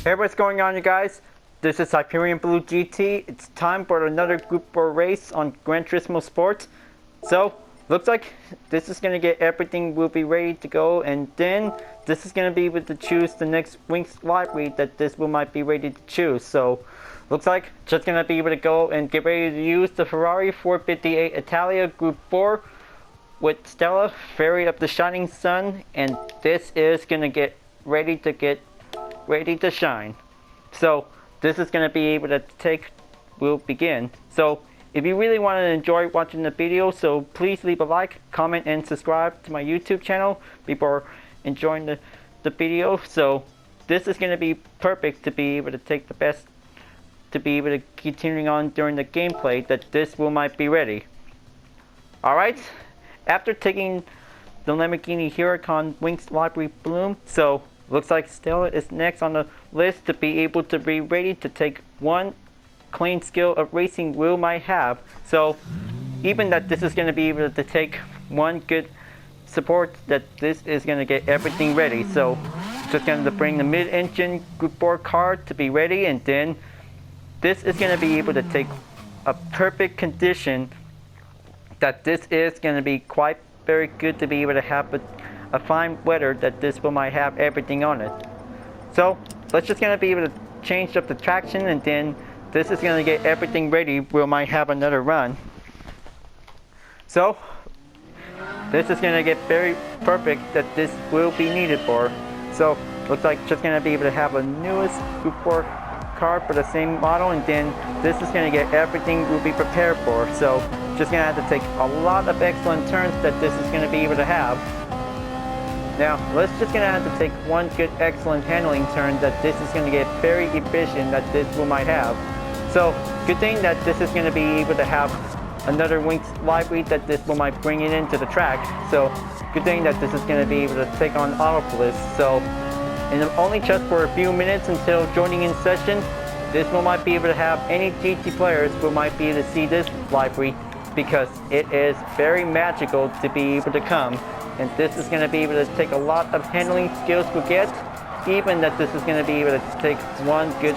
Hey, what's going on, you guys? This is Hyperion-Blue-GT. It's time for another Group 4 race on Gran Turismo Sports. So, looks like this is going to get everything will be ready to go, and then this is going to be able to choose the next Winx livery that this will might be ready to choose. So, looks like just going to be able to go and get ready to use the Ferrari 458 Italia Group 4 with Stella, Fairy of the Shining Sun, and this is going to get ready to shine. So this is going to be able to will begin. So if you really want to enjoy watching the video, so please leave a like, comment, and subscribe to my YouTube channel before enjoying the video. So this is going to be perfect to be able to take the best, to be able to continuing on during the gameplay that this will might be ready. Alright, after taking the Lamborghini Huracan Winx livery bloom, so looks like Stella is next on the list to be able to be ready to take one clean skill of racing will might have. So even that this is going to be able to take one good support, that this is going to get everything ready. So just going to bring the mid-engine Group 4 car to be ready, and then this is going to be able to take a perfect condition that this is going to be quite very good to be able to have a fine weather that this will might have everything on it. So let's just gonna be able to change up the traction, and then this is gonna get everything ready. We might have another run. So this is gonna get very perfect that this will be needed for. So looks like just gonna be able to have a newest Group 4 car for the same model, and then this is gonna get everything will be prepared for. So just gonna have to take a lot of excellent turns that this is gonna be able to have. Now, let's just gonna have to take one good excellent handling turn that this is gonna get very efficient that this will might have. So, good thing that this is gonna be able to have another Winx livery that this will might bring it into the track. So, good thing that this is gonna be able to take on Autopolis. So, and only just for a few minutes until joining in session, this will might be able to have any GT players will might be able to see this livery, because it is very magical to be able to come. And this is going to be able to take a lot of handling skills to get, even that this is going to be able to take one good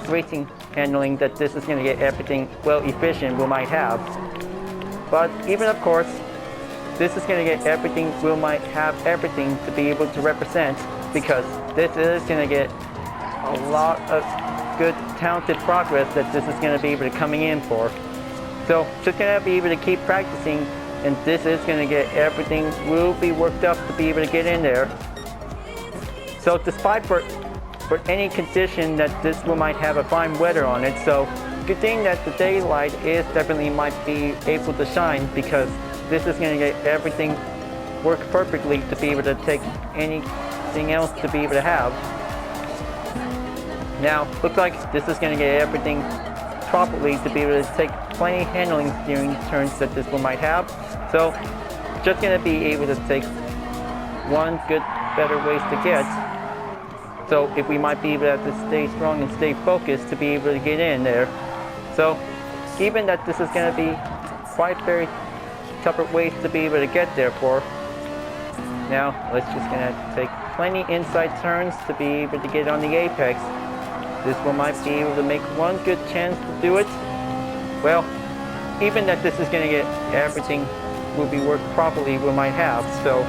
racing handling that this is going to get everything well efficient we might have. But even of course, this is going to get everything we might have everything to be able to represent, because this is going to get a lot of good talented progress that this is going to be able to coming in for. So just going to be able to keep practicing, and this is going to get everything will be worked up to be able to get in there. So despite for any condition that this will might have a fine weather on it, so good thing that the daylight is definitely might be able to shine, because this is going to get everything work perfectly to be able to take anything else to be able to have. Now looks like this is going to get everything properly to be able to take plenty handling steering turns that this one might have. So just going to be able to take one good better ways to get. So if we might be able to have to stay strong and stay focused to be able to get in there. So even that this is going to be quite very tougher ways to be able to get there for. Now let's just going to take plenty inside turns to be able to get on the apex. This one might be able to make one good chance to do it. Well, even that this is going to get everything will be worked properly we might have. So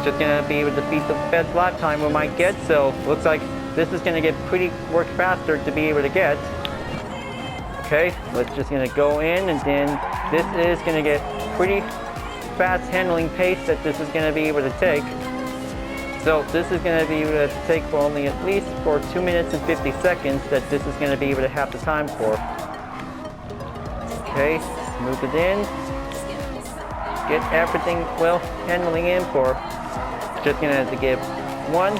just going to be able to beat the best lap time we might get. So looks like this is going to get pretty work faster to be able to get. Okay, let's just going to go in, and then this is going to get pretty fast handling pace that this is going to be able to take. So this is going to be able to take for only at least for 2 minutes and 50 seconds that this is going to be able to have the time for. Okay, move it in. Get everything well handling in for. Just going to have to give one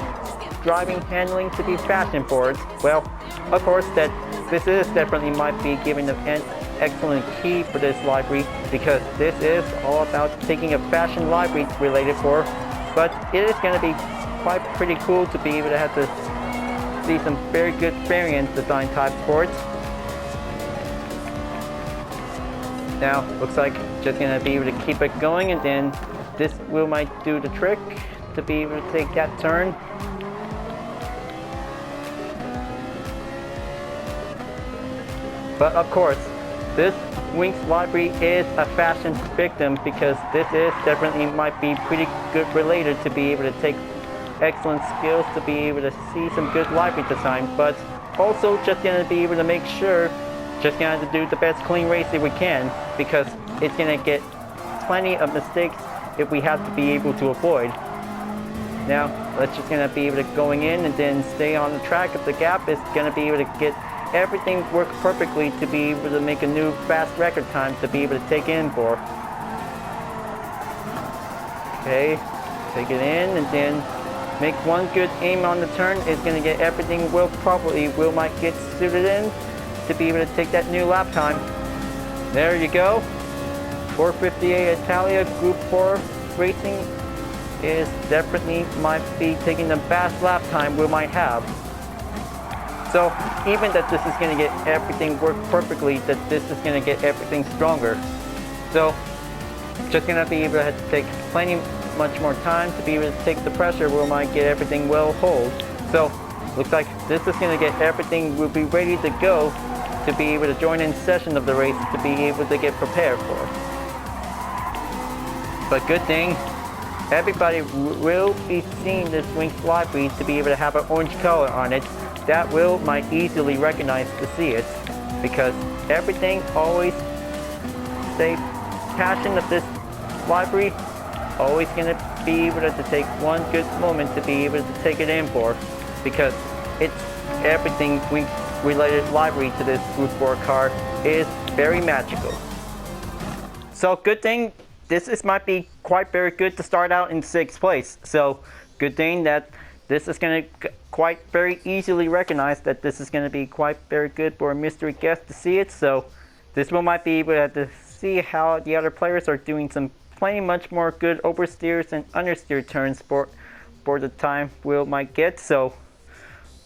driving handling to be fashion for it. Well, of course that this is definitely might be giving an excellent key for this livery, because this is all about taking a fashion livery related for. But it is going to be quite pretty cool to be able to have to see some very good variant design types for it. Now looks like just going to be able to keep it going, and then this will might do the trick to be able to take that turn. But of course, this Winx library is a fashion victim because this is definitely might be pretty good related to be able to take excellent skills to be able to see some good library design, but also just gonna be able to make sure, just gonna have to do the best clean race that we can because it's gonna get plenty of mistakes if we have to be able to avoid. Now, let's just gonna be able to going in and then stay on the track. If the gap is gonna be able to get everything work perfectly to be able to make a new fast record time to be able to take in for. Okay, take it in and then make one good aim on the turn is going to get everything well properly. Will might get suited in to be able to take that new lap time. There you go. 4:58 Italia Group 4 racing is definitely might be taking the fast lap time we might have. So even that this is going to get everything work perfectly, that this is going to get everything stronger. So just going to be able to have to take plenty much more time to be able to take the pressure. We might get everything well hold. So looks like this is going to get everything will be ready to go to be able to join in session of the race to be able to get prepared for. But good thing everybody will be seeing this Winx library to be able to have an orange color on it. That will might easily recognize to see it because everything always stay passion of this library always going to be able to take one good moment to be able to take it in for because it's everything Winx related library to this Group 4 car is very magical. So good thing this is might be quite very good to start out in 6th place. So good thing that this is going to quite very easily recognize that this is going to be quite very good for a mystery guest to see it. So this one might be able to see how the other players are doing some plenty much more good oversteers and understeer turns for the time Will might get. So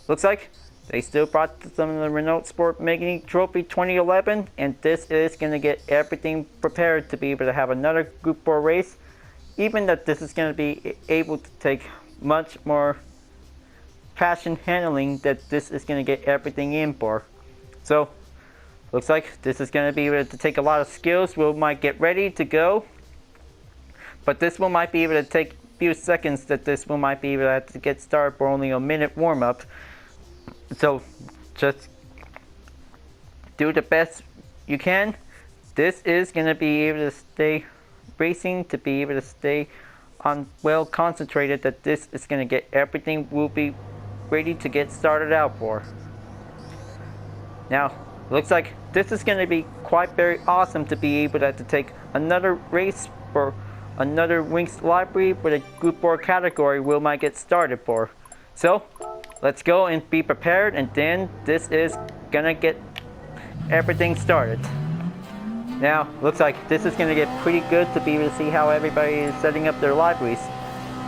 looks like they still brought some of the Renault Sport Making Trophy 2011, and this is going to get everything prepared to be able to have another Group 4 race. Even that this is going to be able to take much more passion handling, that this is going to get everything in for. So looks like this is going to be able to take a lot of skills. We might get ready to go, but this one might be able to take a few seconds, that this one might be able to have to get started for only a minute warm-up. So just do the best you can. This is going to be able to stay racing, to be able to stay on well concentrated, that this is going to get everything will be ready to get started out for. Now looks like this is going to be quite very awesome to be able to take another race for another Winx library for the Group 4 category we might get started for. So let's go and be prepared, and then this is gonna get everything started. Now looks like this is gonna get pretty good to be able to see how everybody is setting up their libraries.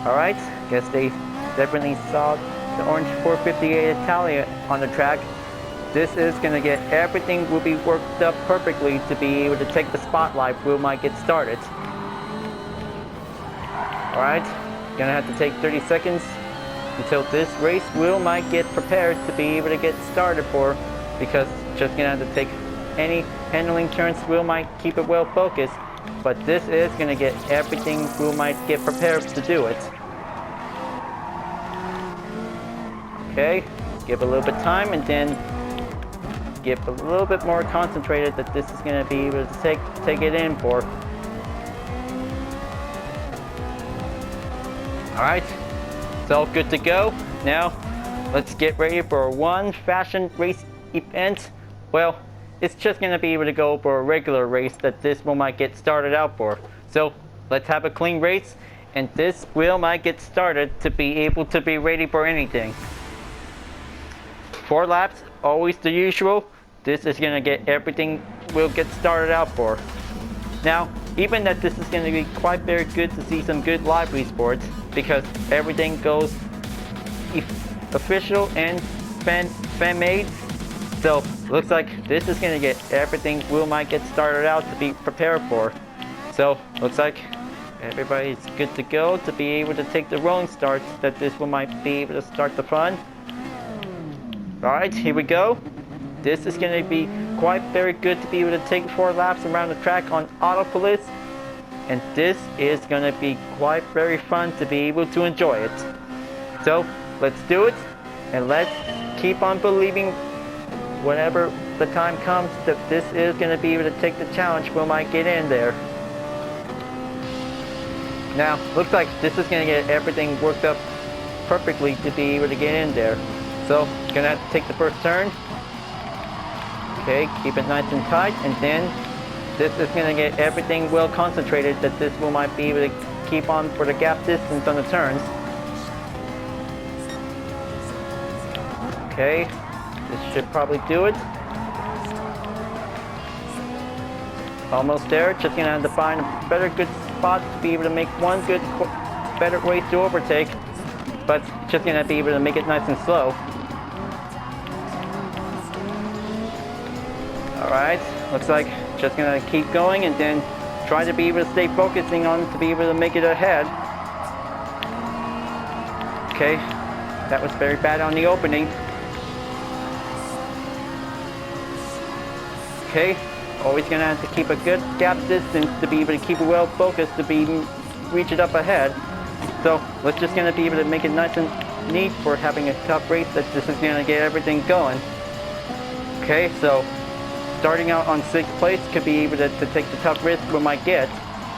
Alright, guess they definitely saw the orange 458 Italia on the track. This is gonna get everything will be worked up perfectly to be able to take the spotlight. We might get started. Alright, gonna have to take 30 seconds until this race Will might get prepared to be able to get started for, because just gonna have to take any handling turns. Will might keep it well focused, but this is gonna get everything Will might get prepared to do it. Okay, give a little bit of time and then get a little bit more concentrated that this is gonna be able to take it in for. Alright, it's all good to go. Now, let's get ready for one fashion race event. Well, it's just going to be able to go for a regular race that this one might get started out for. So, let's have a clean race, and this wheel might get started to be able to be ready for anything. 4 laps, always the usual. This is going to get everything we'll get started out for. Now, even that this is going to be quite very good to see some good livery sports, because everything goes official and fan-made. So looks like this is going to get everything we might get started out to be prepared for. So looks like everybody's good to go to be able to take the rolling starts, that this one might be able to start the fun. Alright, here we go. This is going to be quite very good to be able to take 4 laps around the track on autopolice. And this is going to be quite very fun to be able to enjoy it. So let's do it, and let's keep on believing whenever the time comes that this is going to be able to take the challenge, we might get in there. Now, looks like this is going to get everything worked up perfectly to be able to get in there. So, going to have to take the first turn. Okay, keep it nice and tight, and then this is going to get everything well concentrated that this will might be able to keep on for the gap distance on the turns. Okay, this should probably do it. Almost there, just going to have to find a better good spot to be able to make one good better race to overtake, but just going to be able to make it nice and slow. Alright, looks like just going to keep going and then try to be able to stay focusing on to be able to make it ahead. Okay, that was very bad on the opening. Okay, always going to have to keep a good gap distance to be able to keep it well focused to be reach it up ahead. So let's just going to be able to make it nice and neat for having a tough race that this is going to get everything going. Okay, so starting out on 6th place could be able to take the tough risk we might get.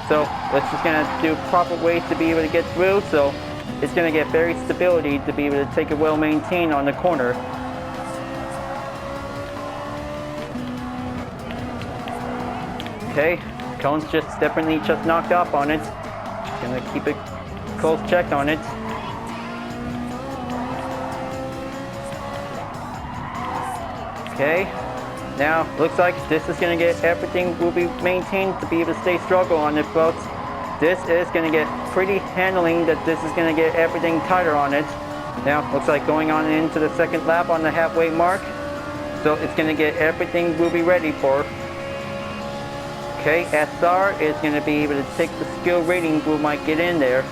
So let's just going to do proper ways to be able to get through. So it's going to get very stability to be able to take it well maintained on the corner. Okay, cone's definitely just knocked off on it. Gonna keep a close check on it. Okay, now looks like this is gonna get everything will be maintained to be able to stay struggle on it, folks. This is gonna get pretty handling that this is gonna get everything tighter on it. Now looks like going on into the 2nd lap on the halfway mark. So it's gonna get everything we'll be ready for. Okay, SR is going to be able to take the skill rating we might get in there.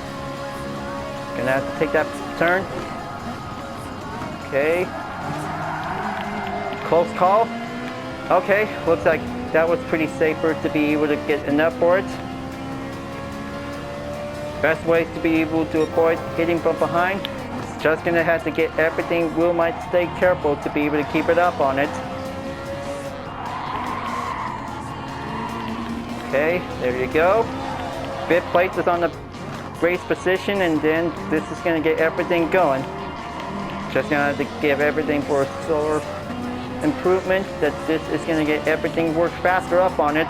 Gonna have to take that turn. Okay. Close call. Okay, looks like that was pretty safer to be able to get enough for it. Best way to be able to avoid hitting from behind. Just going to have to get everything. We might stay careful to be able to keep it up on it. Okay, there you go. 5th place is on the race position, and then this is going to get everything going. Just going to have to give everything for a slower improvement that this is going to get everything work faster up on it.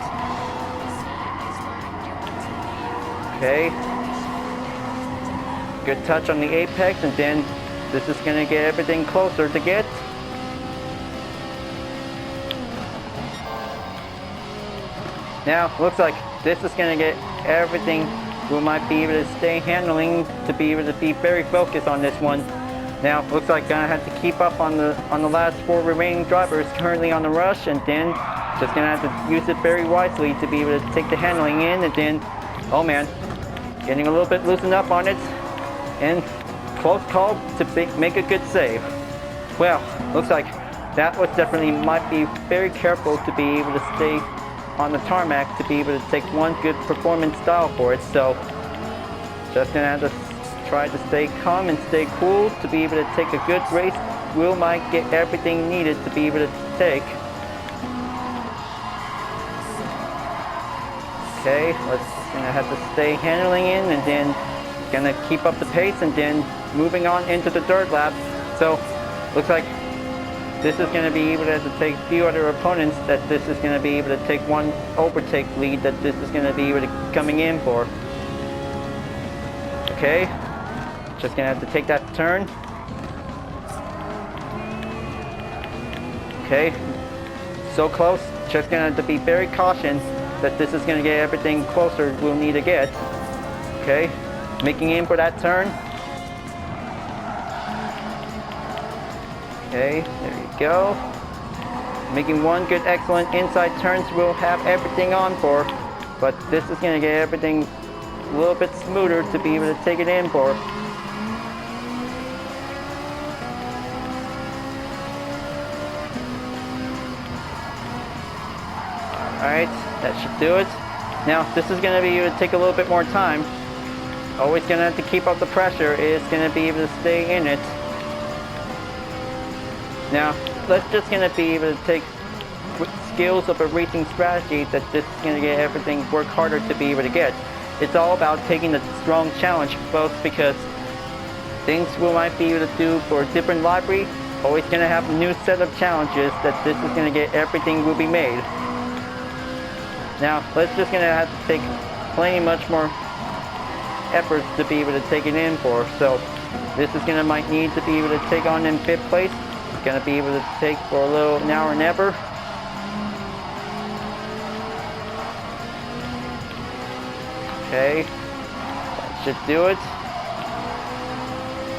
Okay. Good touch on the apex, and then this is going to get everything closer to get. Now, looks like this is going to get everything we might be able to stay handling to be able to be very focused on this one. Now, looks like going to have to keep up on the last 4 remaining drivers currently on the rush, and then just going to have to use it very wisely to be able to take the handling in, and then, oh man, getting a little bit loosened up on it, and close call to make a good save. Well, looks like that was definitely might be very careful to be able to stay on the tarmac to be able to take one good performance style for it. So just gonna have to try to stay calm and stay cool to be able to take a good race. We might get everything needed to be able to take. Okay, let's gonna have to stay handling in, and then gonna keep up the pace, and then moving on into the 3rd lap. So looks like this is going to be able to have to take a few other opponents that this is going to be able to take one overtake lead that this is going to be able to coming in for. Okay, just going to have to take that turn. Okay, so close. Just going to have to be very cautious that this is going to get everything closer we'll need to get. Okay, making in for that turn. Okay, there you go. Making one good excellent inside turns we'll have everything on for, but this is going to get everything a little bit smoother to be able to take it in for. Alright, that should do it. Now, this is going to be able to take a little bit more time. Always going to have to keep up the pressure. It's going to be able to stay in it. Now, let's just going to be able to take skills of a racing strategy that this is going to get everything work harder to be able to get. It's all about taking the strong challenge, both because things we might be able to do for a different library, always going to have a new set of challenges that this is going to get everything will be made. Now, let's just going to have to take plenty much more efforts to be able to take it in for. So, this is going to might need to be able to take on in 5th place. It's going to be able to take for a little now or never. Okay, that should do it.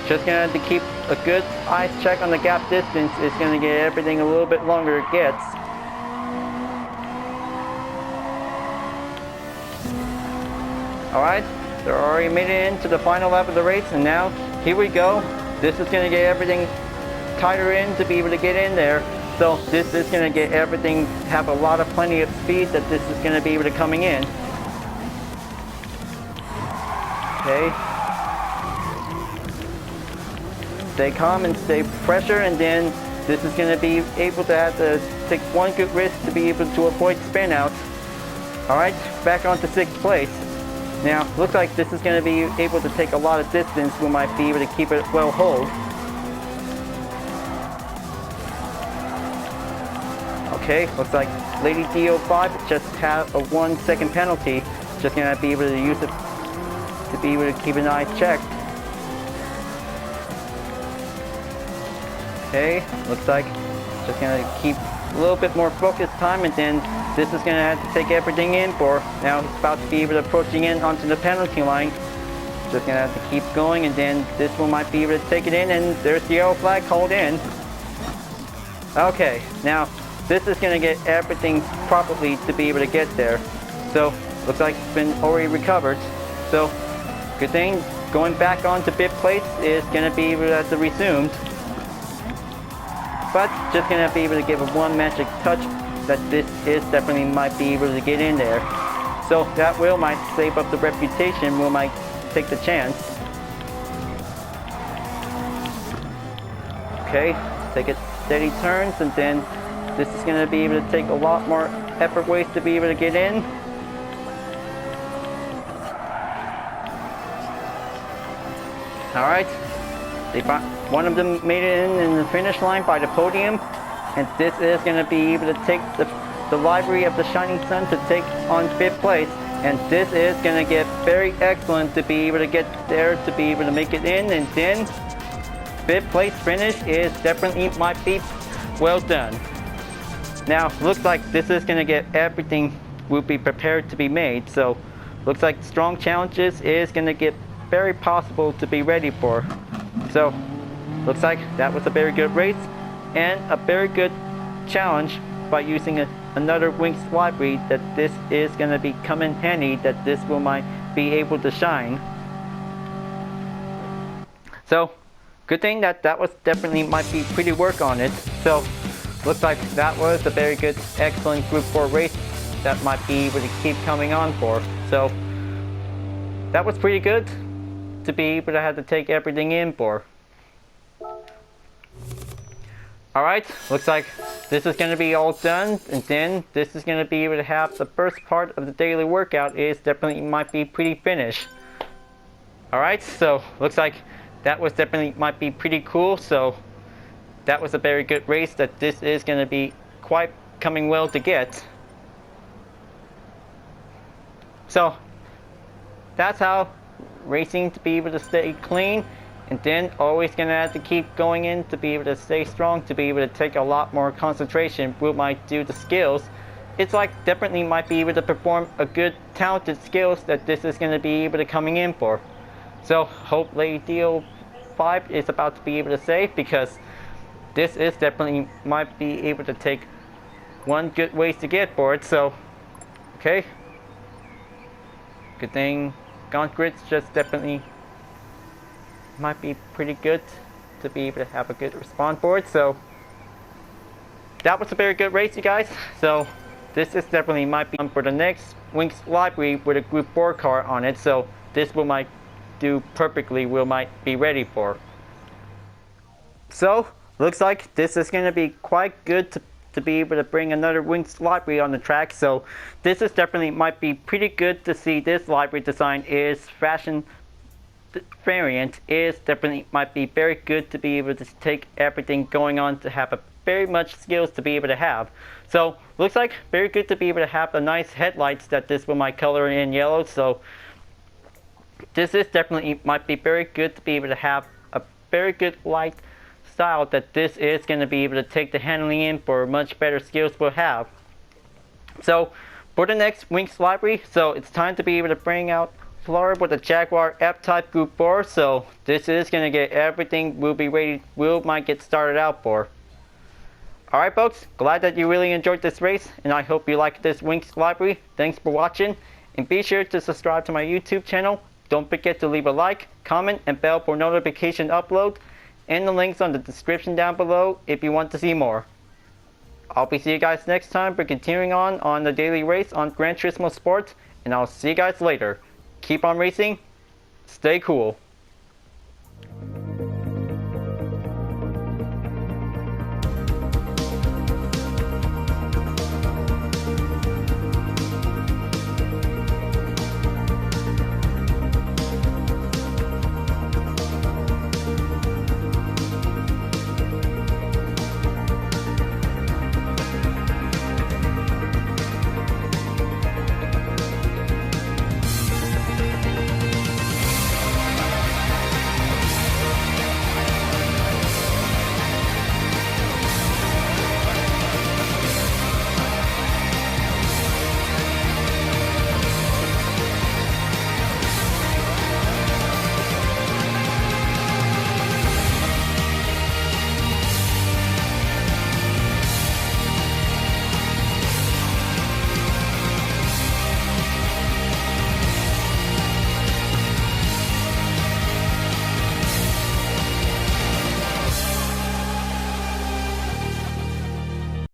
Just gonna have to keep a good eye check on the gap distance. It's gonna get everything a little bit longer it gets. Alright, they're already made it into the final lap of the race, and now here we go. This is gonna get everything tighter in to be able to get in there. So this is gonna get everything, have a lot of plenty of speed that this is gonna be able to coming in. Okay. Stay calm and stay pressure, and then this is going to be able to have to take one good risk to be able to avoid spin out. Alright, back on to 6th place. Now, looks like this is going to be able to take a lot of distance. We might be able to keep it well hold. Okay, looks like Lady D05 just had a 1 second penalty. Just going to be able to use it to be able to keep an eye checked. Okay, looks like just gonna keep a little bit more focused time, and then this is gonna have to take everything in for. Now he's about to be able to approaching in onto the penalty line. Just gonna have to keep going, and then this one might be able to take it in, and there's the yellow flag called in. Okay, now this is gonna get everything properly to be able to get there. So looks like it's been already recovered. So good thing, going back on to 5th place is going to be able to have to resumed. But just going to be able to give it one magic touch that this is definitely might be able to get in there. So that will might save up the reputation, will might take the chance. Okay, take it steady turns, and then this is going to be able to take a lot more effort ways to be able to get in. Alright, one of them made it in the finish line by the podium, and this is going to be able to take the livery of the Shining Sun to take on 5th place, and this is going to get very excellent to be able to get there, to be able to make it in, and then 5th place finish is definitely might be well done. Now, looks like this is going to get everything will be prepared to be made, so looks like strong challenges is going to get very possible to be ready for. So looks like that was a very good race and a very good challenge by using another Winx library, that this is going to be come in handy, that this will might be able to shine. So good thing that was definitely might be pretty work on it. So looks like that was a very good excellent Group 4 race that might be able to keep coming on for. So that was pretty good to be able to have to take everything in for. Alright, looks like this is going to be all done, and then this is going to be able to have the first part of the daily workout is definitely might be pretty finished. Alright, so looks like that was definitely might be pretty cool. So that was a very good race that this is going to be quite coming well to get. So that's how racing to be able to stay clean, and then always gonna have to keep going in to be able to stay strong, to be able to take a lot more concentration. We might do the skills. It's like definitely might be able to perform a good talented skills that this is gonna be able to coming in for. So hope Lady D05 is about to be able to say, because this is definitely might be able to take one good ways to get for it. So okay, good thing Gr.4's just definitely might be pretty good to be able to have a good response for it. So that was a very good race, you guys. So this is definitely might be for the next Winx library with a Group 4 car on it, so this will might do perfectly, will might be ready for. So, looks like this is going to be quite good to be able to bring another Winx library on the track, so this is definitely might be pretty good to see. This library design is fashion variant is definitely might be very good to be able to take everything going on to have a very much skills to be able to have. So looks like very good to be able to have the nice headlights that this will might color in yellow, so this is definitely might be very good to be able to have a very good light style that this is going to be able to take the handling in for much better skills we'll have. So for the next Winx library, so it's time to be able to bring out Flora with the Jaguar F-Type Group 4, so this is going to get everything we'll be ready, might get started out for. Alright folks, glad that you really enjoyed this race, and I hope you liked this Winx library. Thanks for watching, and be sure to subscribe to my YouTube channel. Don't forget to leave a like, comment, and bell for notification upload, and the links on the description down below if you want to see more. I'll be seeing you guys next time for continuing on the daily race on Gran Turismo Sports, and I'll see you guys later. Keep on racing, stay cool.